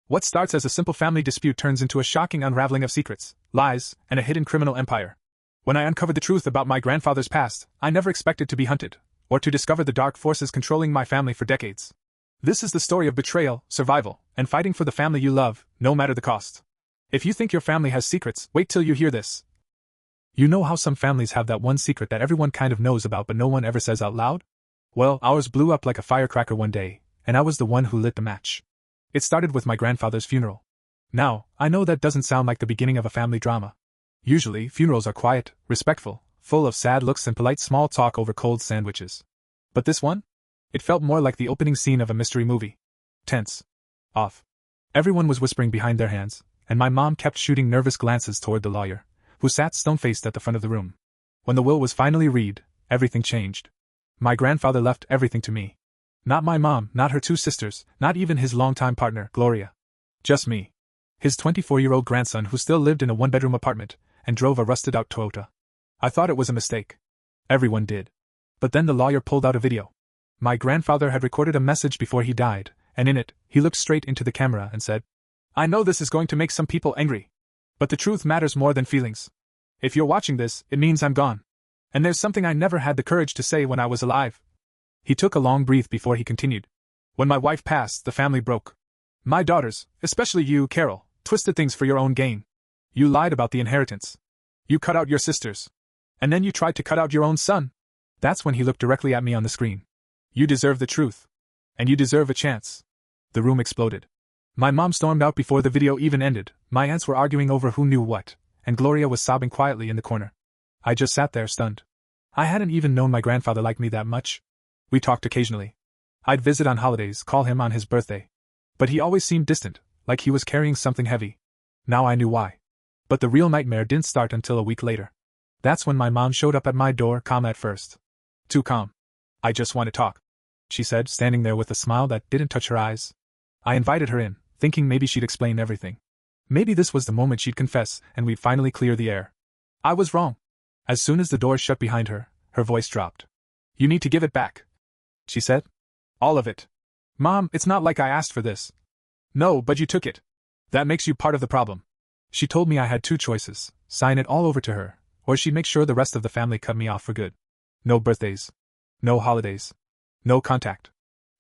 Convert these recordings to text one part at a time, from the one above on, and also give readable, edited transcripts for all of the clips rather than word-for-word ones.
What starts as a simple family dispute turns into a shocking unraveling of secrets, lies, and a hidden criminal empire. When I uncovered the truth about my grandfather's past, I never expected to be hunted, or to discover the dark forces controlling my family for decades. This is the story of betrayal, survival, and fighting for the family you love, no matter the cost. If you think your family has secrets, wait till you hear this. You know how some families have that one secret that everyone kind of knows about but no one ever says out loud? Well, ours blew up like a firecracker one day, and I was the one who lit the match. It started with my grandfather's funeral. Now, I know that doesn't sound like the beginning of a family drama. Usually, funerals are quiet, respectful, full of sad looks and polite small talk over cold sandwiches. But this one? It felt more like the opening scene of a mystery movie. Tense. Off. Everyone was whispering behind their hands, and my mom kept shooting nervous glances toward the lawyer, who sat stone-faced at the front of the room. When the will was finally read, everything changed. My grandfather left everything to me. Not my mom, not her two sisters, not even his longtime partner, Gloria. Just me. His 24-year-old grandson who still lived in a one-bedroom apartment and drove a rusted-out Toyota. I thought it was a mistake. Everyone did. But then the lawyer pulled out a video. My grandfather had recorded a message before he died, and in it, he looked straight into the camera and said, "I know this is going to make some people angry. But the truth matters more than feelings. If you're watching this, it means I'm gone. And there's something I never had the courage to say when I was alive." He took a long breath before he continued. "When my wife passed, the family broke. My daughters, especially you, Carol, twisted things for your own gain. You lied about the inheritance. You cut out your sisters. And then you tried to cut out your own son." That's when he looked directly at me on the screen. "You deserve the truth. And you deserve a chance." The room exploded. My mom stormed out before the video even ended, my aunts were arguing over who knew what, and Gloria was sobbing quietly in the corner. I just sat there stunned. I hadn't even known my grandfather liked me that much. We talked occasionally. I'd visit on holidays, call him on his birthday. But he always seemed distant, like he was carrying something heavy. Now I knew why. But the real nightmare didn't start until a week later. That's when my mom showed up at my door, calm at first. Too calm. "I just want to talk," she said, standing there with a smile that didn't touch her eyes. I invited her in, thinking maybe she'd explain everything. Maybe this was the moment she'd confess, and we'd finally clear the air. I was wrong. As soon as the door shut behind her, her voice dropped. "You need to give it back," she said. "All of it." "Mom, it's not like I asked for this." "No, but you took it. That makes you part of the problem." She told me I had two choices: sign it all over to her, or she'd make sure the rest of the family cut me off for good. No birthdays. No holidays. No contact.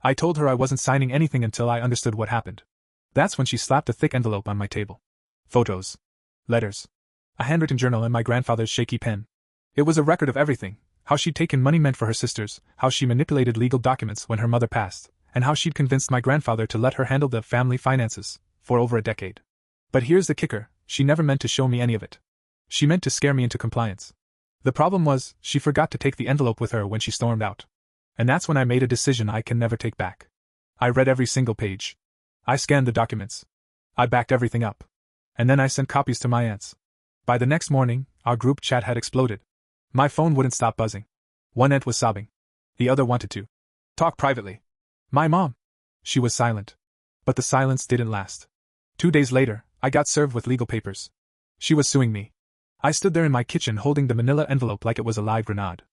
I told her I wasn't signing anything until I understood what happened. That's when she slapped a thick envelope on my table. Photos. Letters. A handwritten journal and my grandfather's shaky pen. It was a record of everything: how she'd taken money meant for her sisters, how she manipulated legal documents when her mother passed, and how she'd convinced my grandfather to let her handle the family finances for over a decade. But here's the kicker: she never meant to show me any of it. She meant to scare me into compliance. The problem was, she forgot to take the envelope with her when she stormed out. And that's when I made a decision I can never take back. I read every single page. I scanned the documents. I backed everything up. And then I sent copies to my aunts. By the next morning, our group chat had exploded. My phone wouldn't stop buzzing. One aunt was sobbing. The other wanted to talk privately. My mom. She was silent. But the silence didn't last. 2 days later, I got served with legal papers. She was suing me. I stood there in my kitchen holding the manila envelope like it was a live grenade.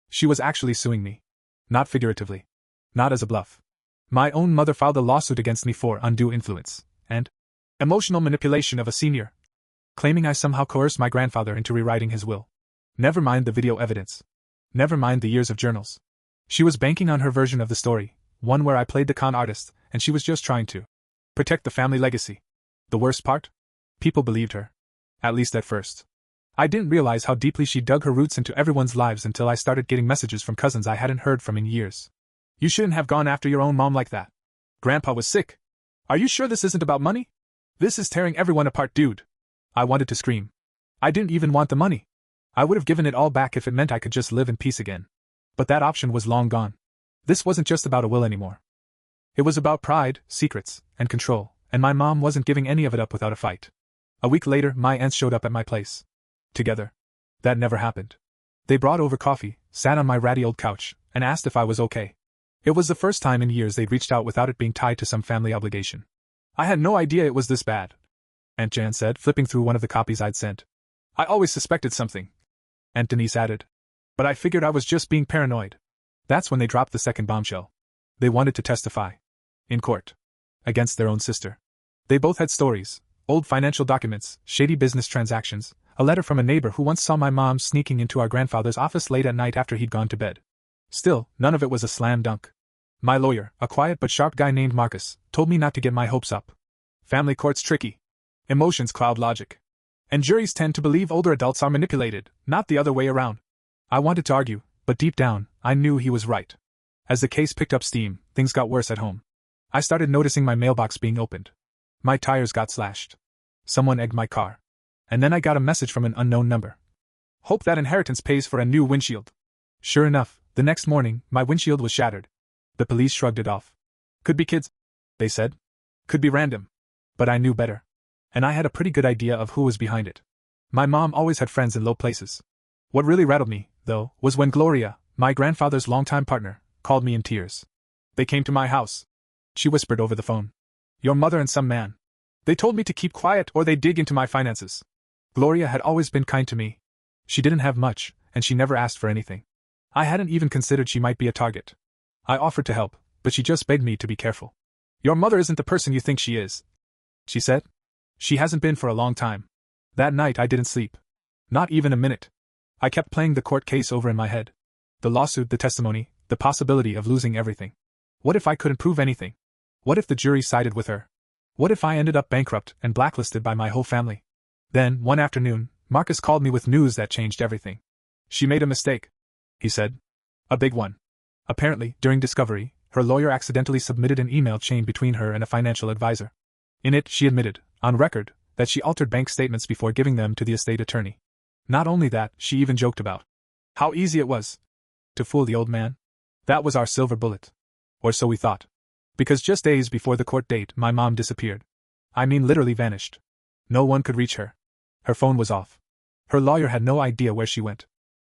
She was actually suing me. Not figuratively. Not as a bluff. My own mother filed a lawsuit against me for undue influence and emotional manipulation of a senior, claiming I somehow coerced my grandfather into rewriting his will. Never mind the video evidence. Never mind the years of journals. She was banking on her version of the story, one where I played the con artist, and she was just trying to protect the family legacy. The worst part? People believed her. At least at first. I didn't realize how deeply she dug her roots into everyone's lives until I started getting messages from cousins I hadn't heard from in years. "You shouldn't have gone after your own mom like that. Grandpa was sick. Are you sure this isn't about money? This is tearing everyone apart, dude." I wanted to scream. I didn't even want the money. I would have given it all back if it meant I could just live in peace again. But that option was long gone. This wasn't just about a will anymore. It was about pride, secrets, and control, and my mom wasn't giving any of it up without a fight. A week later, my aunts showed up at my place. Together. That never happened. They brought over coffee, sat on my ratty old couch, and asked if I was okay. It was the first time in years they'd reached out without it being tied to some family obligation. "I had no idea it was this bad," Aunt Jan said, flipping through one of the copies I'd sent. "I always suspected something," Aunt Denise added. "But I figured I was just being paranoid." That's when they dropped the second bombshell. They wanted to testify. In court. Against their own sister. They both had stories: old financial documents, shady business transactions, a letter from a neighbor who once saw my mom sneaking into our grandfather's office late at night after he'd gone to bed. Still, none of it was a slam dunk. My lawyer, a quiet but sharp guy named Marcus, told me not to get my hopes up. Family court's tricky. Emotions cloud logic. And juries tend to believe older adults are manipulated, not the other way around. I wanted to argue, but deep down, I knew he was right. As the case picked up steam, things got worse at home. I started noticing my mailbox being opened. My tires got slashed. Someone egged my car. And then I got a message from an unknown number. Hope that inheritance pays for a new windshield. Sure enough, the next morning, my windshield was shattered. The police shrugged it off. Could be kids, they said. Could be random. But I knew better. And I had a pretty good idea of who was behind it. My mom always had friends in low places. What really rattled me, though, was when Gloria, my grandfather's longtime partner, called me in tears. They came to my house. She whispered over the phone. Your mother and some man. They told me to keep quiet or they'd dig into my finances. Gloria had always been kind to me. She didn't have much, and she never asked for anything. I hadn't even considered she might be a target. I offered to help, but she just begged me to be careful. Your mother isn't the person you think she is, she said. She hasn't been for a long time. That night I didn't sleep. Not even a minute. I kept playing the court case over in my head. The lawsuit, the testimony, the possibility of losing everything. What if I couldn't prove anything? What if the jury sided with her? What if I ended up bankrupt and blacklisted by my whole family? Then, one afternoon, Marcus called me with news that changed everything. She made a mistake, he said. A big one. Apparently, during discovery, her lawyer accidentally submitted an email chain between her and a financial advisor. In it, she admitted, on record, that she altered bank statements before giving them to the estate attorney. Not only that, she even joked about how easy it was to fool the old man. That was our silver bullet. Or so we thought. Because just days before the court date, my mom disappeared. I mean literally vanished. No one could reach her. Her phone was off. Her lawyer had no idea where she went.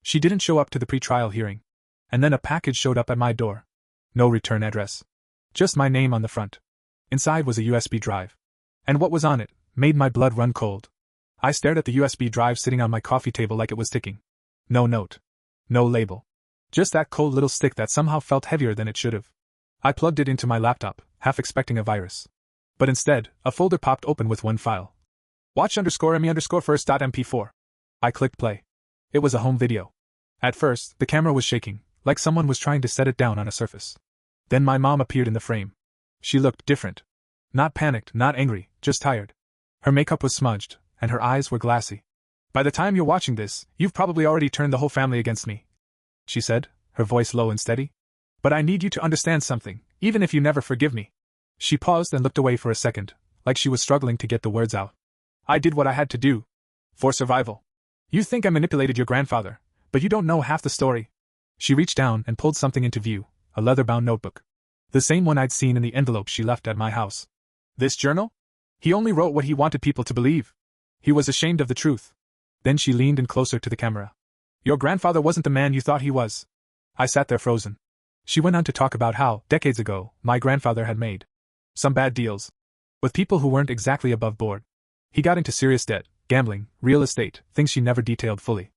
She didn't show up to the pre-trial hearing. And then a package showed up at my door. No return address. Just my name on the front. Inside was a USB drive. And what was on it made my blood run cold. I stared at the USB drive sitting on my coffee table like it was ticking. No note. No label. Just that cold little stick that somehow felt heavier than it should have. I plugged it into my laptop, half expecting a virus. But instead, a folder popped open with one file. Watch_me_first.mp4. I clicked play. It was a home video. At first, the camera was shaking, like someone was trying to set it down on a surface. Then my mom appeared in the frame. She looked different. Not panicked, not angry, just tired. Her makeup was smudged, and her eyes were glassy. By the time you're watching this, you've probably already turned the whole family against me, she said, her voice low and steady. But I need you to understand something, even if you never forgive me. She paused and looked away for a second, like she was struggling to get the words out. I did what I had to do. For survival. You think I manipulated your grandfather, but you don't know half the story. She reached down and pulled something into view, a leather-bound notebook. The same one I'd seen in the envelope she left at my house. This journal? He only wrote what he wanted people to believe. He was ashamed of the truth. Then she leaned in closer to the camera. Your grandfather wasn't the man you thought he was. I sat there frozen. She went on to talk about how, decades ago, my grandfather had made some bad deals with people who weren't exactly above board. He got into serious debt, gambling, real estate, things she never detailed fully.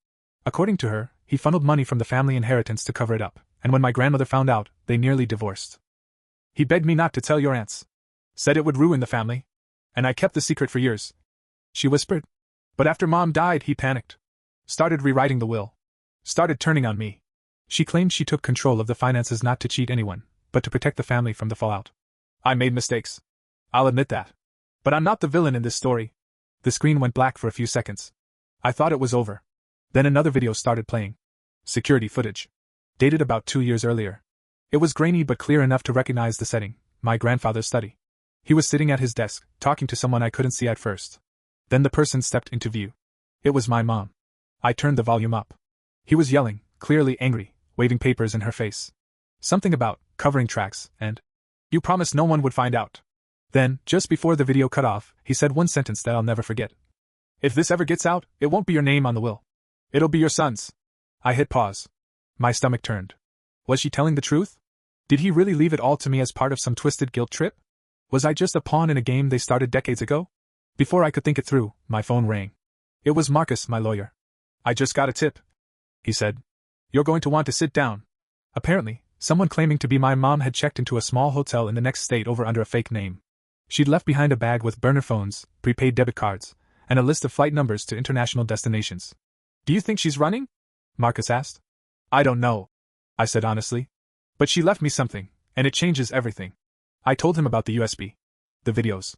According to her, he funneled money from the family inheritance to cover it up, and when my grandmother found out, they nearly divorced. He begged me not to tell your aunts. Said it would ruin the family. And I kept the secret for years, she whispered. But after Mom died, he panicked. Started rewriting the will. Started turning on me. She claimed she took control of the finances not to cheat anyone, but to protect the family from the fallout. I made mistakes. I'll admit that. But I'm not the villain in this story. The screen went black for a few seconds. I thought it was over. Then another video started playing. Security footage. Dated about 2 years earlier. It was grainy but clear enough to recognize the setting, my grandfather's study. He was sitting at his desk, talking to someone I couldn't see at first. Then the person stepped into view. It was my mom. I turned the volume up. He was yelling, clearly angry, waving papers in her face. Something about covering tracks and, "You promised no one would find out." Then, just before the video cut off, he said one sentence that I'll never forget. "If this ever gets out, it won't be your name on the will. It'll be your son's." I hit pause. My stomach turned. Was she telling the truth? Did he really leave it all to me as part of some twisted guilt trip? Was I just a pawn in a game they started decades ago? Before I could think it through, my phone rang. It was Marcus, my lawyer. "I just got a tip," he said. "You're going to want to sit down." Apparently, someone claiming to be my mom had checked into a small hotel in the next state over under a fake name. She'd left behind a bag with burner phones, prepaid debit cards, and a list of flight numbers to international destinations. Do you think she's running? Marcus asked. I don't know, I said honestly. But she left me something, and it changes everything. I told him about the USB, the videos,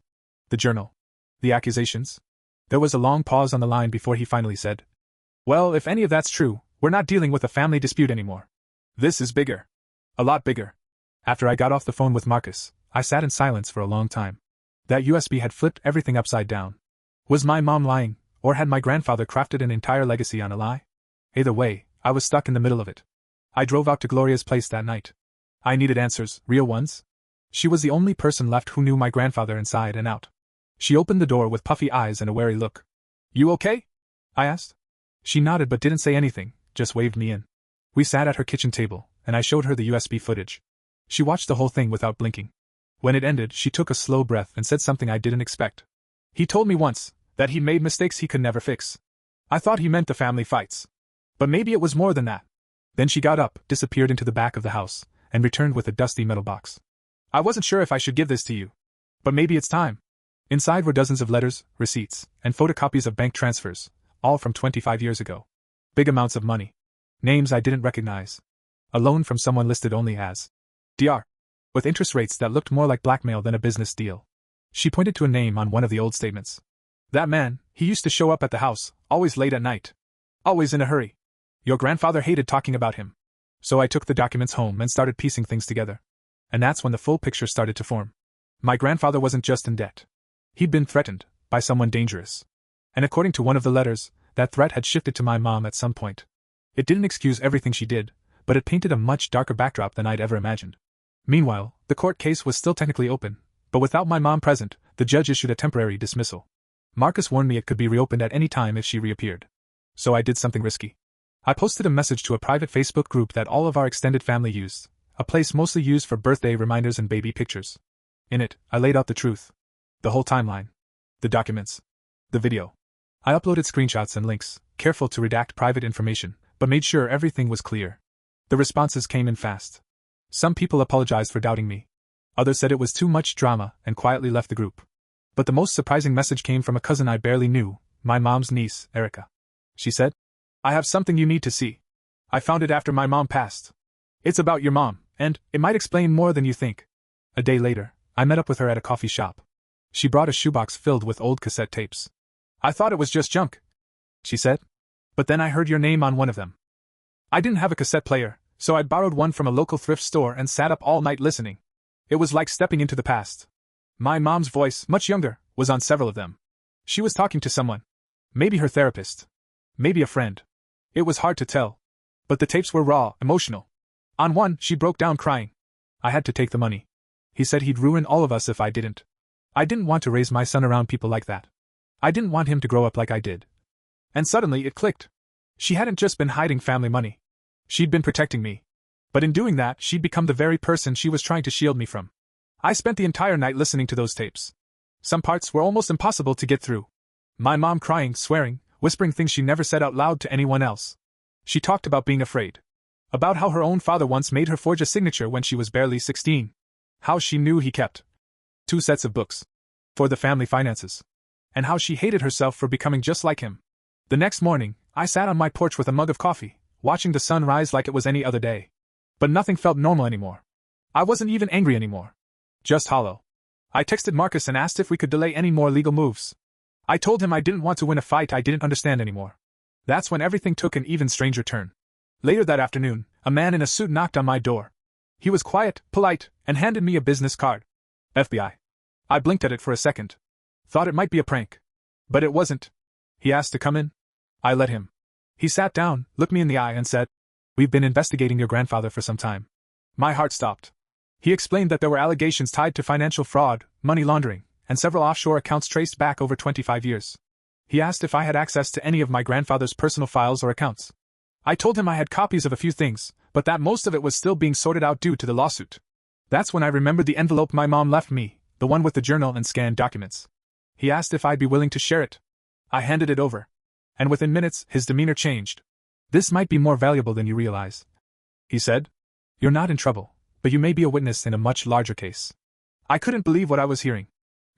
the journal, the accusations. There was a long pause on the line before he finally said, well, if any of that's true, we're not dealing with a family dispute anymore. This is bigger. A lot bigger. After I got off the phone with Marcus, I sat in silence for a long time. That USB had flipped everything upside down. Was my mom lying, or had my grandfather crafted an entire legacy on a lie? Either way, I was stuck in the middle of it. I drove out to Gloria's place that night. I needed answers, real ones. She was the only person left who knew my grandfather inside and out. She opened the door with puffy eyes and a wary look. You okay? I asked. She nodded but didn't say anything, just waved me in. We sat at her kitchen table, and I showed her the USB footage. She watched the whole thing without blinking. When it ended, she took a slow breath and said something I didn't expect. He told me once that he made mistakes he could never fix. I thought he meant the family fights. But maybe it was more than that. Then she got up, disappeared into the back of the house, and returned with a dusty metal box. I wasn't sure if I should give this to you. But maybe it's time. Inside were dozens of letters, receipts, and photocopies of bank transfers, all from 25 years ago. Big amounts of money. Names I didn't recognize. A loan from someone listed only as Dr. With interest rates that looked more like blackmail than a business deal. She pointed to a name on one of the old statements. That man, he used to show up at the house, always late at night. Always in a hurry. Your grandfather hated talking about him. So I took the documents home and started piecing things together. And that's when the full picture started to form. My grandfather wasn't just in debt. He'd been threatened by someone dangerous. And according to one of the letters, that threat had shifted to my mom at some point. It didn't excuse everything she did, but it painted a much darker backdrop than I'd ever imagined. Meanwhile, the court case was still technically open, but without my mom present, the judge issued a temporary dismissal. Marcus warned me it could be reopened at any time if she reappeared. So I did something risky. I posted a message to a private Facebook group that all of our extended family used, a place mostly used for birthday reminders and baby pictures. In it, I laid out the truth. The whole timeline. The documents. The video. I uploaded screenshots and links, careful to redact private information, but made sure everything was clear. The responses came in fast. Some people apologized for doubting me. Others said it was too much drama and quietly left the group. But the most surprising message came from a cousin I barely knew, my mom's niece, Erica. She said, I have something you need to see. I found it after my mom passed. It's about your mom, and it might explain more than you think. A day later, I met up with her at a coffee shop. She brought a shoebox filled with old cassette tapes. I thought it was just junk, she said. But then I heard your name on one of them. I didn't have a cassette player, so I'd borrowed one from a local thrift store and sat up all night listening. It was like stepping into the past. My mom's voice, much younger, was on several of them. She was talking to someone. Maybe her therapist. Maybe a friend. It was hard to tell. But the tapes were raw, emotional. On one, she broke down crying. I had to take the money. He said he'd ruin all of us if I didn't. I didn't want to raise my son around people like that. I didn't want him to grow up like I did. And suddenly it clicked. She hadn't just been hiding family money. She'd been protecting me. But in doing that, she'd become the very person she was trying to shield me from. I spent the entire night listening to those tapes. Some parts were almost impossible to get through. My mom crying, swearing, whispering things she never said out loud to anyone else. She talked about being afraid. About how her own father once made her forge a signature when she was barely 16. How she knew he kept 2 sets of books for the family finances. And how she hated herself for becoming just like him. The next morning, I sat on my porch with a mug of coffee, watching the sun rise like it was any other day. But nothing felt normal anymore. I wasn't even angry anymore. Just hollow. I texted Marcus and asked if we could delay any more legal moves. I told him I didn't want to win a fight I didn't understand anymore. That's when everything took an even stranger turn. Later that afternoon, a man in a suit knocked on my door. He was quiet, polite, and handed me a business card. FBI. I blinked at it for a second. Thought it might be a prank. But it wasn't. He asked to come in. I let him. He sat down, looked me in the eye and said, We've been investigating your grandfather for some time. My heart stopped. He explained that there were allegations tied to financial fraud, money laundering, and several offshore accounts traced back over 25 years. He asked if I had access to any of my grandfather's personal files or accounts. I told him I had copies of a few things, but that most of it was still being sorted out due to the lawsuit. That's when I remembered the envelope my mom left me, the one with the journal and scanned documents. He asked if I'd be willing to share it. I handed it over. And within minutes, his demeanor changed. This might be more valuable than you realize, he said. You're not in trouble, but you may be a witness in a much larger case. I couldn't believe what I was hearing.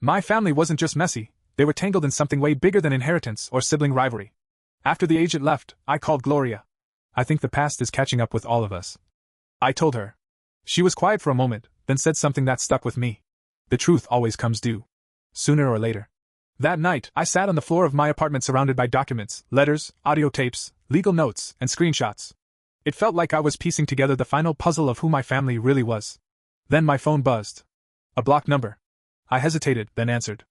My family wasn't just messy, they were tangled in something way bigger than inheritance or sibling rivalry. After the agent left, I called Gloria. I think the past is catching up with all of us. I told her. She was quiet for a moment, then said something that stuck with me. The truth always comes due. Sooner or later. That night, I sat on the floor of my apartment surrounded by documents, letters, audio tapes, legal notes, and screenshots. It felt like I was piecing together the final puzzle of who my family really was. Then my phone buzzed. A blocked number. I hesitated, then answered.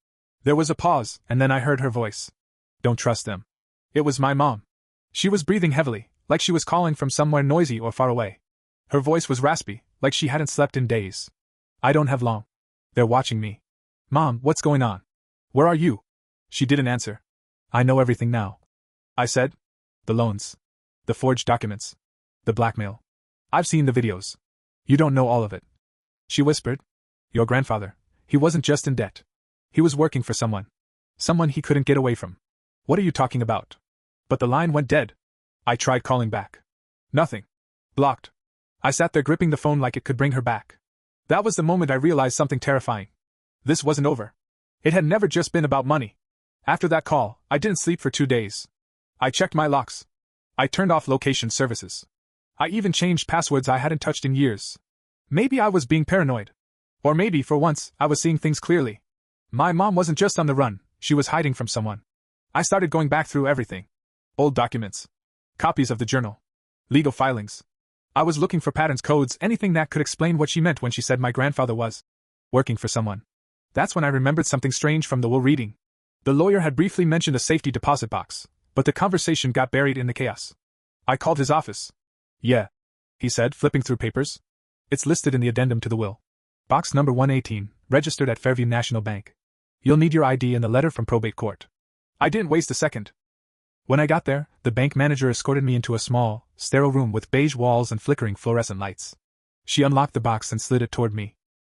There was a pause, and then I heard her voice. Don't trust them. It was my mom. She was breathing heavily, like she was calling from somewhere noisy or far away. Her voice was raspy, like she hadn't slept in days. I don't have long. They're watching me. Mom, what's going on? Where are you? She didn't answer. I know everything now. I said. The loans. The forged documents. The blackmail. I've seen the videos. You don't know all of it. She whispered. Your grandfather. He wasn't just in debt. He was working for someone. Someone he couldn't get away from. What are you talking about? But the line went dead. I tried calling back. Nothing. Blocked. I sat there gripping the phone like it could bring her back. That was the moment I realized something terrifying. This wasn't over. It had never just been about money. After that call, I didn't sleep for 2 days. I checked my locks. I turned off location services. I even changed passwords I hadn't touched in years. Maybe I was being paranoid. Or maybe, for once, I was seeing things clearly. My mom wasn't just on the run, she was hiding from someone. I started going back through everything. Old documents. Copies of the journal. Legal filings. I was looking for patterns, codes, anything that could explain what she meant when she said my grandfather was working for someone. That's when I remembered something strange from the will reading. The lawyer had briefly mentioned a safety deposit box, but the conversation got buried in the chaos. I called his office. Yeah, he said, flipping through papers. It's listed in the addendum to the will. Box number 118, registered at Fairview National Bank. You'll need your ID and the letter from probate court. I didn't waste a second. When I got there, the bank manager escorted me into a small, sterile room with beige walls and flickering fluorescent lights. She unlocked the box and slid it toward me.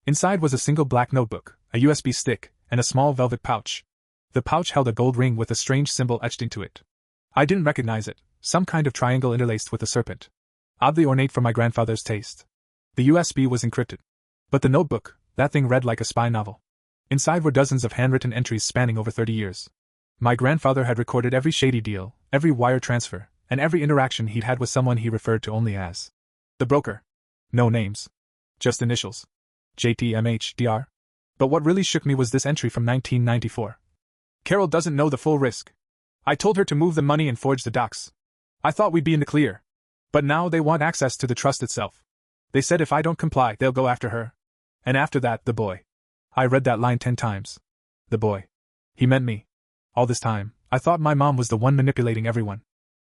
Inside was a single black notebook, a USB stick, and a small velvet pouch. The pouch held a gold ring with a strange symbol etched into it. I didn't recognize it, some kind of triangle interlaced with a serpent. Oddly ornate for my grandfather's taste. The USB was encrypted. But the notebook, that thing read like a spy novel. Inside were dozens of handwritten entries spanning over 30 years. My grandfather had recorded every shady deal, every wire transfer, and every interaction he'd had with someone he referred to only as the broker. No names. Just initials. JTMHDR. But what really shook me was this entry from 1994. Carol doesn't know the full risk. I told her to move the money and forge the docs. I thought we'd be in the clear. But now they want access to the trust itself. They said if I don't comply, they'll go after her. And after that, the boy. I read that line 10 times. The boy. He meant me. All this time, I thought my mom was the one manipulating everyone.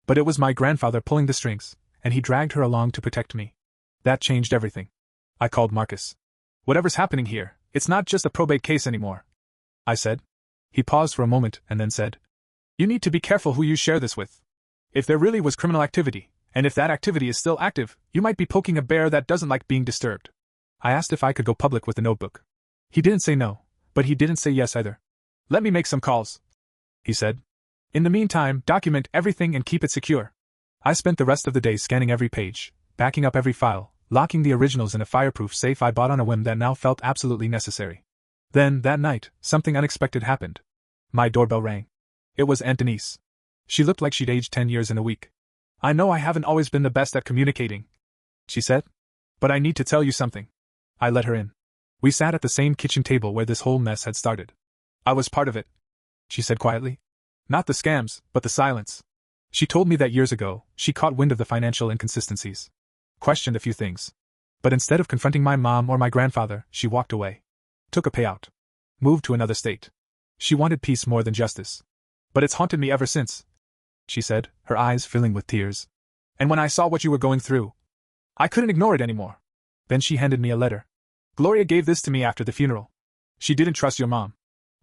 But it was my grandfather pulling the strings, and he dragged her along to protect me. That changed everything. I called Marcus. Whatever's happening here, it's not just a probate case anymore, I said. He paused for a moment and then said, You need to be careful who you share this with. If there really was criminal activity, and if that activity is still active, you might be poking a bear that doesn't like being disturbed. I asked if I could go public with the notebook. He didn't say no, but he didn't say yes either. Let me make some calls, he said. In the meantime, document everything and keep it secure. I spent the rest of the day scanning every page, backing up every file, locking the originals in a fireproof safe I bought on a whim that now felt absolutely necessary. Then, that night, something unexpected happened. My doorbell rang. It was Aunt Denise. She looked like she'd aged 10 years in a week. I know I haven't always been the best at communicating, she said. But I need to tell you something. I let her in. We sat at the same kitchen table where this whole mess had started. I was part of it, she said quietly. Not the scams, but the silence. She told me that years ago, she caught wind of the financial inconsistencies. Questioned a few things. But instead of confronting my mom or my grandfather, she walked away. Took a payout. Moved to another state. She wanted peace more than justice. But it's haunted me ever since, she said, her eyes filling with tears. And when I saw what you were going through, I couldn't ignore it anymore. Then she handed me a letter. Gloria gave this to me after the funeral. She didn't trust your mom.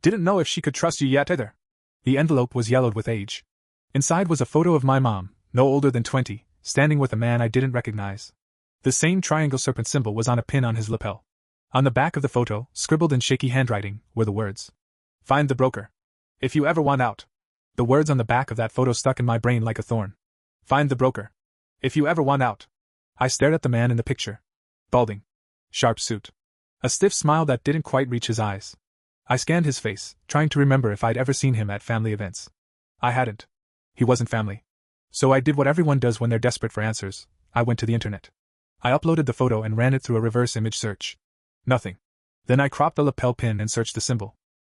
Didn't know if she could trust you yet either. The envelope was yellowed with age. Inside was a photo of my mom, no older than 20, standing with a man I didn't recognize. The same triangle serpent symbol was on a pin on his lapel. On the back of the photo, scribbled in shaky handwriting, were the words, Find the broker. If you ever want out. The words on the back of that photo stuck in my brain like a thorn. Find the broker. If you ever want out. I stared at the man in the picture. Balding. Sharp suit. A stiff smile that didn't quite reach his eyes. I scanned his face, trying to remember if I'd ever seen him at family events. I hadn't. He wasn't family. So I did what everyone does when they're desperate for answers. I went to the internet. I uploaded the photo and ran it through a reverse image search. Nothing. Then I cropped the lapel pin and searched the symbol.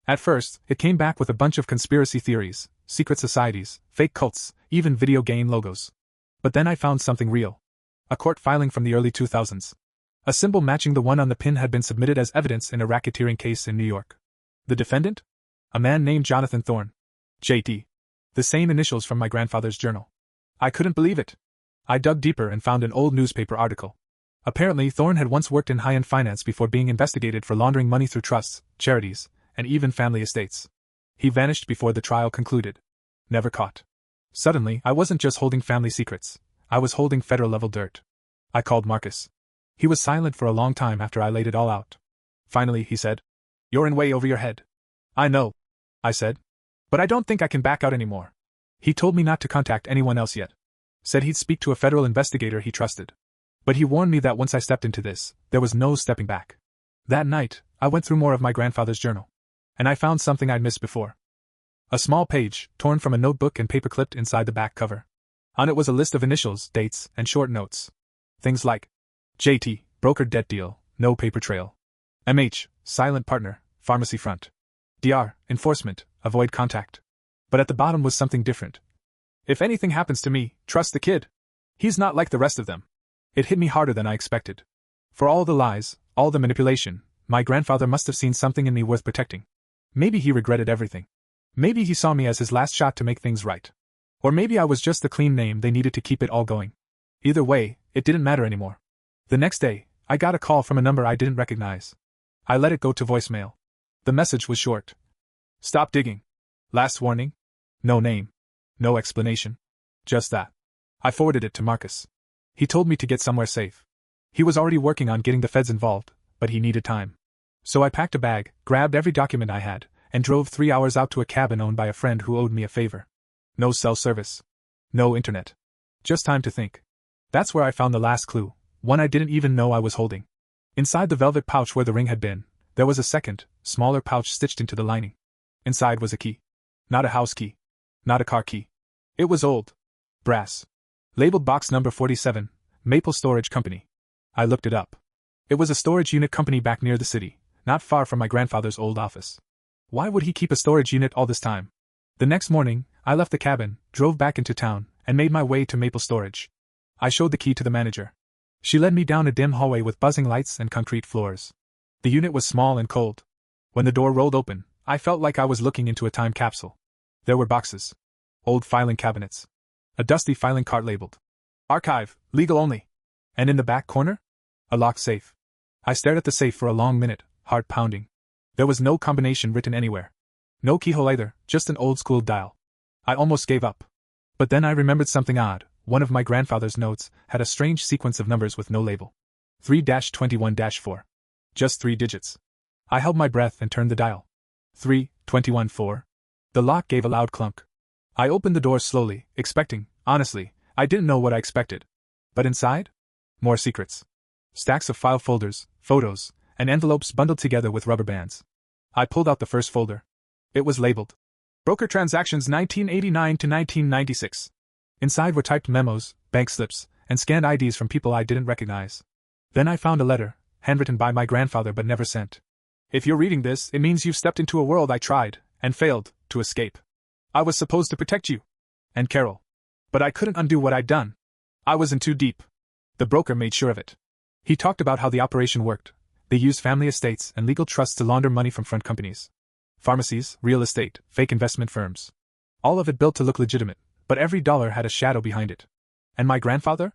At first, it came back with a bunch of conspiracy theories, secret societies, fake cults, even video game logos. But then I found something real. A court filing from the early 2000s. A symbol matching the one on the pin had been submitted as evidence in a racketeering case in New York. The defendant? A man named Jonathan Thorne. JT. The same initials from my grandfather's journal. I couldn't believe it. I dug deeper and found an old newspaper article. Apparently, Thorne had once worked in high-end finance before being investigated for laundering money through trusts, charities, and even family estates. He vanished before the trial concluded. Never caught. Suddenly, I wasn't just holding family secrets. I was holding federal-level dirt. I called Marcus. He was silent for a long time after I laid it all out. Finally, he said, "You're in way over your head." "I know," I said. "But I don't think I can back out anymore." He told me not to contact anyone else yet. Said he'd speak to a federal investigator he trusted. But he warned me that once I stepped into this, there was no stepping back. That night, I went through more of my grandfather's journal. And I found something I'd missed before. A small page, torn from a notebook and paper-clipped inside the back cover. On it was a list of initials, dates, and short notes. Things like JT, brokered debt deal, no paper trail. MH, silent partner, pharmacy front. DR, enforcement, avoid contact. But at the bottom was something different. "If anything happens to me, trust the kid. He's not like the rest of them." It hit me harder than I expected. For all the lies, all the manipulation, my grandfather must have seen something in me worth protecting. Maybe he regretted everything. Maybe he saw me as his last shot to make things right. Or maybe I was just the clean name they needed to keep it all going. Either way, it didn't matter anymore. The next day, I got a call from a number I didn't recognize. I let it go to voicemail. The message was short. "Stop digging. Last warning." No name. No explanation. Just that. I forwarded it to Marcus. He told me to get somewhere safe. He was already working on getting the feds involved, but he needed time. So I packed a bag, grabbed every document I had, and drove 3 hours out to a cabin owned by a friend who owed me a favor. No cell service. No internet. Just time to think. That's where I found the last clue, one I didn't even know I was holding. Inside the velvet pouch where the ring had been, there was a second, smaller pouch stitched into the lining. Inside was a key. Not a house key. Not a car key. It was old. Brass. Labeled box number 47, Maple Storage Company. I looked it up. It was a storage unit company back near the city, not far from my grandfather's old office. Why would he keep a storage unit all this time? The next morning, I left the cabin, drove back into town, and made my way to Maple Storage. I showed the key to the manager. She led me down a dim hallway with buzzing lights and concrete floors. The unit was small and cold. When the door rolled open, I felt like I was looking into a time capsule. There were boxes. Old filing cabinets. A dusty filing cart labeled "Archive, legal only." And in the back corner? A locked safe. I stared at the safe for a long minute, heart pounding. There was no combination written anywhere. No keyhole either, just an old-school dial. I almost gave up. But then I remembered something odd. One of my grandfather's notes had a strange sequence of numbers with no label. 3-21-4. Just 3 digits. I held my breath and turned the dial. 3-21-4. The lock gave a loud clunk. I opened the door slowly, expecting, honestly, I didn't know what I expected. But inside? More secrets. Stacks of file folders, photos, and envelopes bundled together with rubber bands. I pulled out the first folder. It was labeled Broker Transactions 1989 to 1996. Inside were typed memos, bank slips, and scanned IDs from people I didn't recognize. Then I found a letter, handwritten by my grandfather but never sent. "If you're reading this, it means you've stepped into a world I tried, and failed, to escape. I was supposed to protect you. And Carol. But I couldn't undo what I'd done. I was in too deep." The broker made sure of it. He talked about how the operation worked. They used family estates and legal trusts to launder money from front companies. Pharmacies, real estate, fake investment firms. All of it built to look legitimate, but every dollar had a shadow behind it. And my grandfather?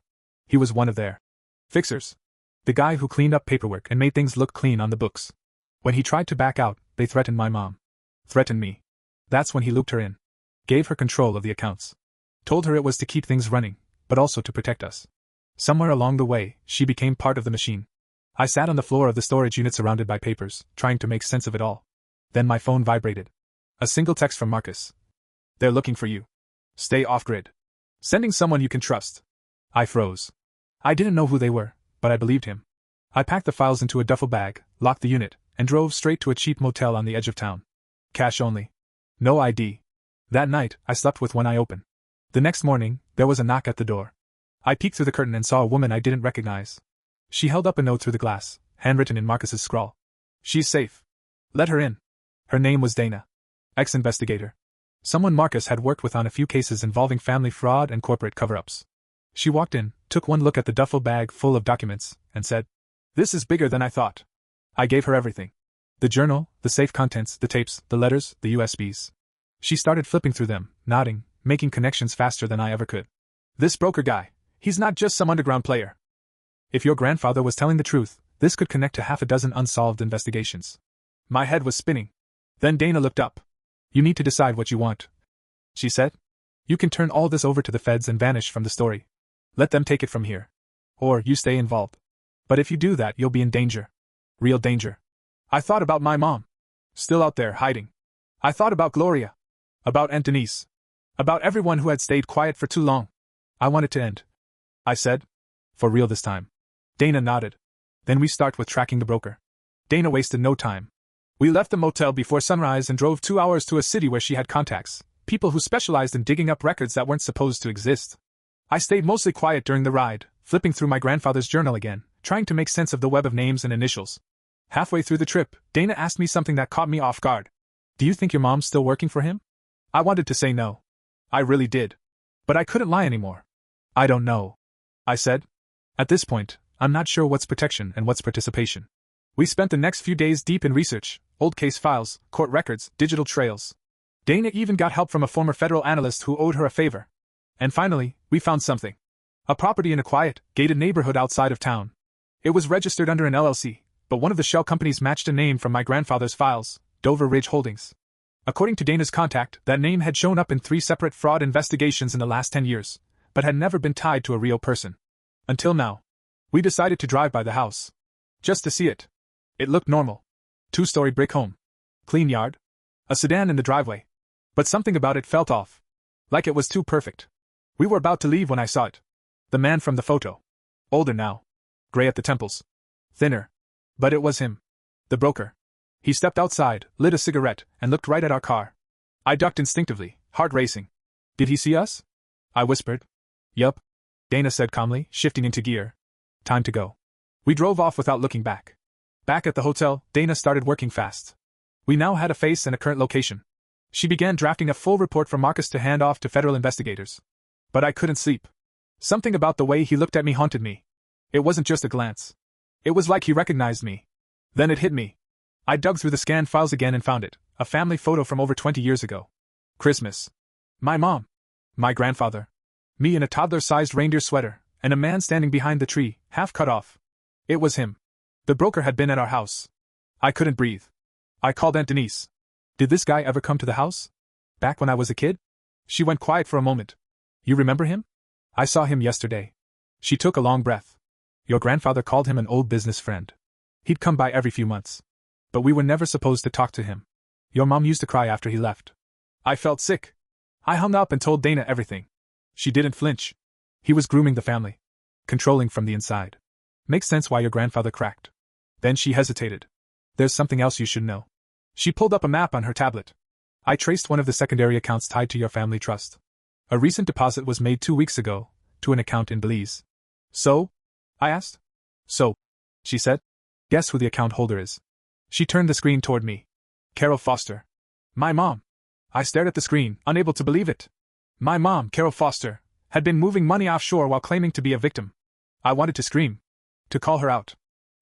He was one of their fixers. The guy who cleaned up paperwork and made things look clean on the books. When he tried to back out, they threatened my mom. Threatened me. That's when he looped her in. Gave her control of the accounts. Told her it was to keep things running, but also to protect us. Somewhere along the way, she became part of the machine. I sat on the floor of the storage unit surrounded by papers, trying to make sense of it all. Then my phone vibrated. A single text from Marcus. "They're looking for you. Stay off-grid. Sending someone you can trust." I froze. I didn't know who they were, but I believed him. I packed the files into a duffel bag, locked the unit, and drove straight to a cheap motel on the edge of town. Cash only. No ID. That night, I slept with one eye open. The next morning, there was a knock at the door. I peeked through the curtain and saw a woman I didn't recognize. She held up a note through the glass, handwritten in Marcus's scrawl. "She's safe. Let her in." Her name was Dana. Ex-investigator. Someone Marcus had worked with on a few cases involving family fraud and corporate cover-ups. She walked in, took one look at the duffel bag full of documents, and said, "This is bigger than I thought." I gave her everything. The journal, the safe contents, the tapes, the letters, the USBs. She started flipping through them, nodding, making connections faster than I ever could. "This broker guy, he's not just some underground player. If your grandfather was telling the truth, this could connect to half a dozen unsolved investigations." My head was spinning. Then Dana looked up. "You need to decide what you want," she said. "You can turn all this over to the feds and vanish from the story. Let them take it from here. Or you stay involved. But if you do that, you'll be in danger. Real danger." I thought about my mom. Still out there, hiding. I thought about Gloria. About Aunt Denise. About everyone who had stayed quiet for too long. I want it to end. I said. "For real this time." Dana nodded. "Then we start with tracking the broker." Dana wasted no time. We left the motel before sunrise and drove 2 hours to a city where she had contacts, people who specialized in digging up records that weren't supposed to exist. I stayed mostly quiet during the ride, flipping through my grandfather's journal again, trying to make sense of the web of names and initials. Halfway through the trip, Dana asked me something that caught me off guard. "Do you think your mom's still working for him?" I wanted to say no. I really did. But I couldn't lie anymore. "I don't know," I said. At this point, I'm not sure what's protection and what's participation. We spent the next few days deep in research, old case files, court records, digital trails. Dana even got help from a former federal analyst who owed her a favor. And finally, we found something. A property in a quiet, gated neighborhood outside of town. It was registered under an LLC, but one of the shell companies matched a name from my grandfather's files, Dover Ridge Holdings. According to Dana's contact, that name had shown up in 3 separate fraud investigations in the last 10 years, but had never been tied to a real person. Until now. We decided to drive by the house. Just to see it. It looked normal. 2-story brick home. Clean yard. A sedan in the driveway. But something about it felt off. Like it was too perfect. We were about to leave when I saw it. The man from the photo. Older now. Gray at the temples. Thinner. But it was him. The broker. He stepped outside, lit a cigarette, and looked right at our car. I ducked instinctively, heart racing. "Did he see us?" I whispered. "Yup," Dana said calmly, shifting into gear. "Time to go." We drove off without looking back. Back at the hotel, Dana started working fast. We now had a face and a current location. She began drafting a full report for Marcus to hand off to federal investigators. But I couldn't sleep. Something about the way he looked at me haunted me. It wasn't just a glance. It was like he recognized me. Then it hit me. I dug through the scanned files again and found it, a family photo from over 20 years ago. Christmas. My mom. My grandfather. Me in a toddler-sized reindeer sweater, and a man standing behind the tree, half cut off. It was him. The broker had been at our house. I couldn't breathe. I called Aunt Denise. "Did this guy ever come to the house? Back when I was a kid?" She went quiet for a moment. "You remember him?" "I saw him yesterday." She took a long breath. "Your grandfather called him an old business friend. He'd come by every few months. But we were never supposed to talk to him. Your mom used to cry after he left." I felt sick. I hung up and told Dana everything. She didn't flinch. He was grooming the family. Controlling from the inside. Makes sense why your grandfather cracked. Then she hesitated. "There's something else you should know." She pulled up a map on her tablet. "I traced one of the secondary accounts tied to your family trust. A recent deposit was made 2 weeks ago, to an account in Belize." "So?" I asked. "So," she said. "Guess who the account holder is?" She turned the screen toward me. "Carol Foster. My mom." I stared at the screen, unable to believe it. My mom, Carol Foster, had been moving money offshore while claiming to be a victim. I wanted to scream. To call her out.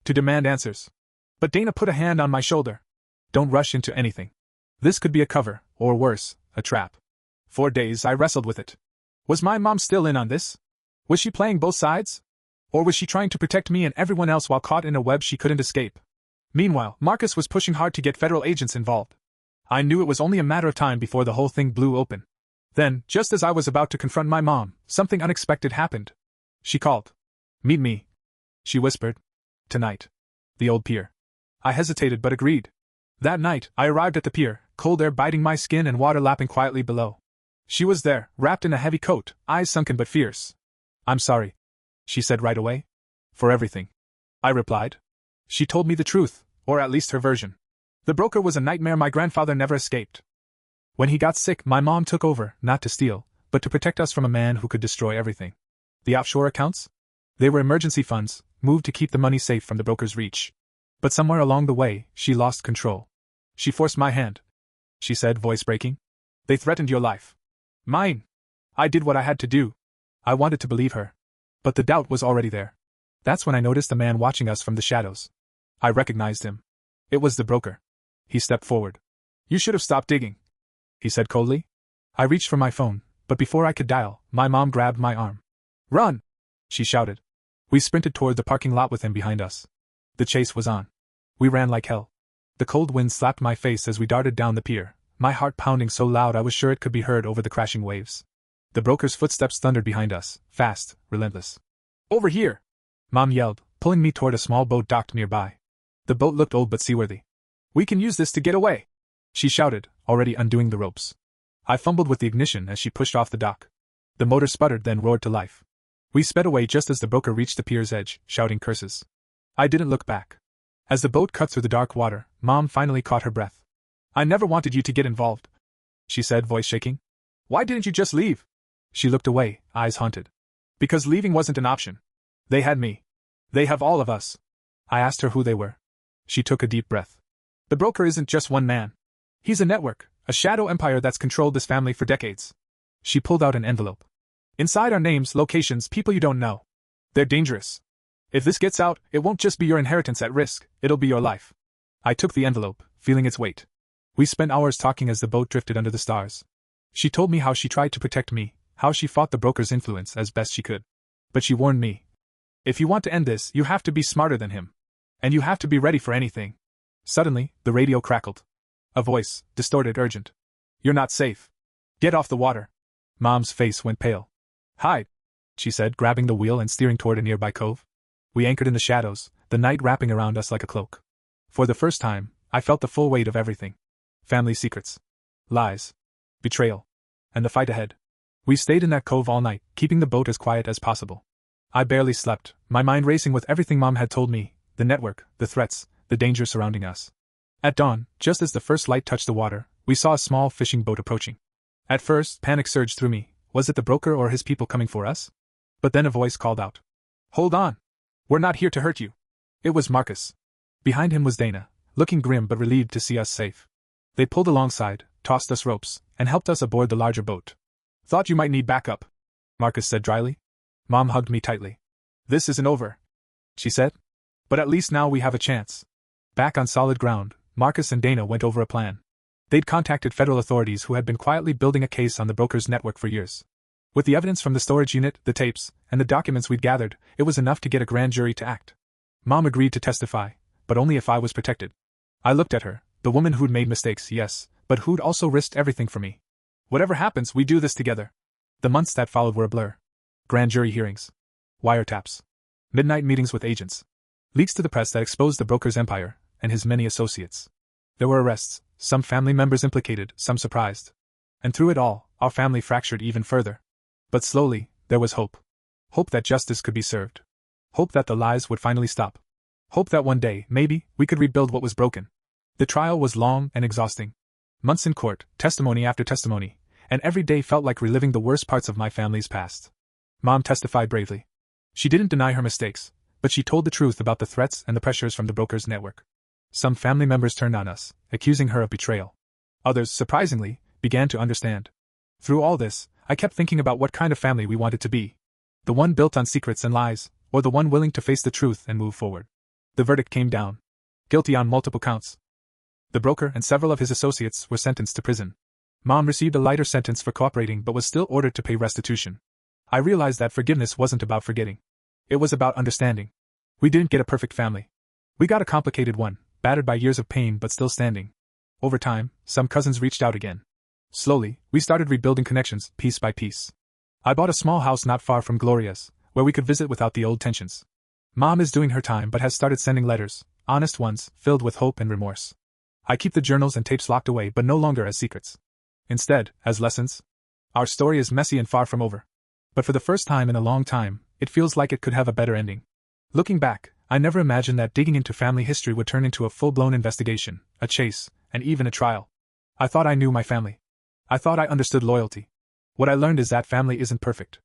To demand answers. But Dana put a hand on my shoulder. "Don't rush into anything. This could be a cover, or worse, a trap." For days I wrestled with it. Was my mom still in on this? Was she playing both sides? Or was she trying to protect me and everyone else while caught in a web she couldn't escape? Meanwhile, Marcus was pushing hard to get federal agents involved. I knew it was only a matter of time before the whole thing blew open. Then, just as I was about to confront my mom, something unexpected happened. She called. "Meet me," she whispered. "Tonight." The old pier. I hesitated but agreed. That night, I arrived at the pier, cold air biting my skin and water lapping quietly below. She was there, wrapped in a heavy coat, eyes sunken but fierce. "I'm sorry," she said right away. "For everything." I replied. She told me the truth, Or at least her version. The broker was a nightmare my grandfather never escaped. When he got sick, my mom took over, not to steal, but to protect us from a man who could destroy everything. The offshore accounts? They were emergency funds, moved to keep the money safe from the broker's reach. But somewhere along the way, she lost control. She forced my hand, she said, voice breaking. They threatened your life. Mine. I did what I had to do. I wanted to believe her. But the doubt was already there. That's when I noticed a man watching us from the shadows. I recognized him. It was the broker. He stepped forward. You should have stopped digging, he said coldly. I reached for my phone, but before I could dial, my mom grabbed my arm. Run! She shouted. We sprinted toward the parking lot with him behind us. The chase was on. We ran like hell. The cold wind slapped my face as we darted down the pier, my heart pounding so loud I was sure it could be heard over the crashing waves. The broker's footsteps thundered behind us, fast, relentless. Over here! Mom yelled, pulling me toward a small boat docked nearby. The boat looked old but seaworthy. We can use this to get away, she shouted, already undoing the ropes. I fumbled with the ignition as she pushed off the dock. The motor sputtered, then roared to life. We sped away just as the broker reached the pier's edge, shouting curses. I didn't look back. As the boat cut through the dark water, Mom finally caught her breath. I never wanted you to get involved, she said, voice shaking. Why didn't you just leave? She looked away, eyes haunted. Because leaving wasn't an option. They had me. They have all of us. I asked her who they were. She took a deep breath. The broker isn't just one man. He's a network, a shadow empire that's controlled this family for decades. She pulled out an envelope. Inside are names, locations, people you don't know. They're dangerous. If this gets out, it won't just be your inheritance at risk, it'll be your life. I took the envelope, feeling its weight. We spent hours talking as the boat drifted under the stars. She told me how she tried to protect me, how she fought the broker's influence as best she could. But she warned me. If you want to end this, you have to be smarter than him. And you have to be ready for anything. Suddenly, the radio crackled. A voice, distorted, urgent. You're not safe. Get off the water. Mom's face went pale. Hide, she said, grabbing the wheel and steering toward a nearby cove. We anchored in the shadows, the night wrapping around us like a cloak. For the first time, I felt the full weight of everything. Family secrets. Lies. Betrayal. And the fight ahead. We stayed in that cove all night, keeping the boat as quiet as possible. I barely slept, my mind racing with everything Mom had told me, the network, the threats, the danger surrounding us. At dawn, just as the first light touched the water, we saw a small fishing boat approaching. At first, panic surged through me. Was it the broker or his people coming for us? But then a voice called out. Hold on. We're not here to hurt you. It was Marcus. Behind him was Dana, looking grim but relieved to see us safe. They pulled alongside, tossed us ropes, and helped us aboard the larger boat. Thought you might need backup, Marcus said dryly. Mom hugged me tightly. This isn't over, she said. But at least now we have a chance. Back on solid ground, Marcus and Dana went over a plan. They'd contacted federal authorities who had been quietly building a case on the broker's network for years. With the evidence from the storage unit, the tapes, and the documents we'd gathered, it was enough to get a grand jury to act. Mom agreed to testify, but only if I was protected. I looked at her, the woman who'd made mistakes, yes, but who'd also risked everything for me. Whatever happens, we do this together. The months that followed were a blur. Grand jury hearings. Wiretaps. Midnight meetings with agents. Leaks to the press that exposed the broker's empire, and his many associates. There were arrests, some family members implicated, some surprised. And through it all, our family fractured even further. But slowly, there was hope. Hope that justice could be served. Hope that the lies would finally stop. Hope that one day, maybe, we could rebuild what was broken. The trial was long and exhausting. Months in court, testimony after testimony, and every day felt like reliving the worst parts of my family's past. Mom testified bravely. She didn't deny her mistakes, but she told the truth about the threats and the pressures from the broker's network. Some family members turned on us, accusing her of betrayal. Others, surprisingly, began to understand. Through all this, I kept thinking about what kind of family we wanted to be. The one built on secrets and lies, or the one willing to face the truth and move forward. The verdict came down. Guilty on multiple counts. The broker and several of his associates were sentenced to prison. Mom received a lighter sentence for cooperating but was still ordered to pay restitution. I realized that forgiveness wasn't about forgetting. It was about understanding. We didn't get a perfect family. We got a complicated one, battered by years of pain but still standing. Over time, some cousins reached out again. Slowly, we started rebuilding connections, piece by piece. I bought a small house not far from Gloria's, where we could visit without the old tensions. Mom is doing her time but has started sending letters, honest ones, filled with hope and remorse. I keep the journals and tapes locked away but no longer as secrets. Instead, as lessons. Our story is messy and far from over. But for the first time in a long time, it feels like it could have a better ending. Looking back, I never imagined that digging into family history would turn into a full-blown investigation, a chase, and even a trial. I thought I knew my family. I thought I understood loyalty. What I learned is that family isn't perfect.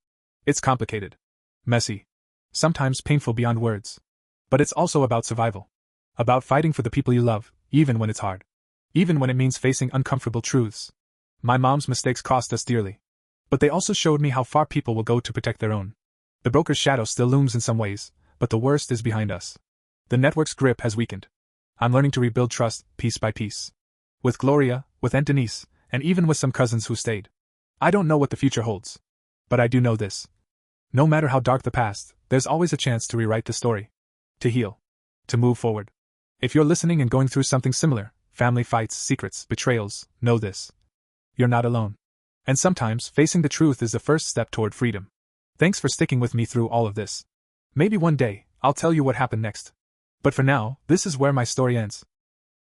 It's complicated. Messy. Sometimes painful beyond words. But it's also about survival. About fighting for the people you love, even when it's hard. Even when it means facing uncomfortable truths. My mom's mistakes cost us dearly. But they also showed me how far people will go to protect their own. The broker's shadow still looms in some ways, but the worst is behind us. The network's grip has weakened. I'm learning to rebuild trust, piece by piece. With Gloria, with Aunt Denise, and even with some cousins who stayed. I don't know what the future holds. But I do know this. No matter how dark the past, there's always a chance to rewrite the story. To heal. To move forward. If you're listening and going through something similar, family fights, secrets, betrayals, know this. You're not alone. And sometimes, facing the truth is the first step toward freedom. Thanks for sticking with me through all of this. Maybe one day, I'll tell you what happened next. But for now, this is where my story ends.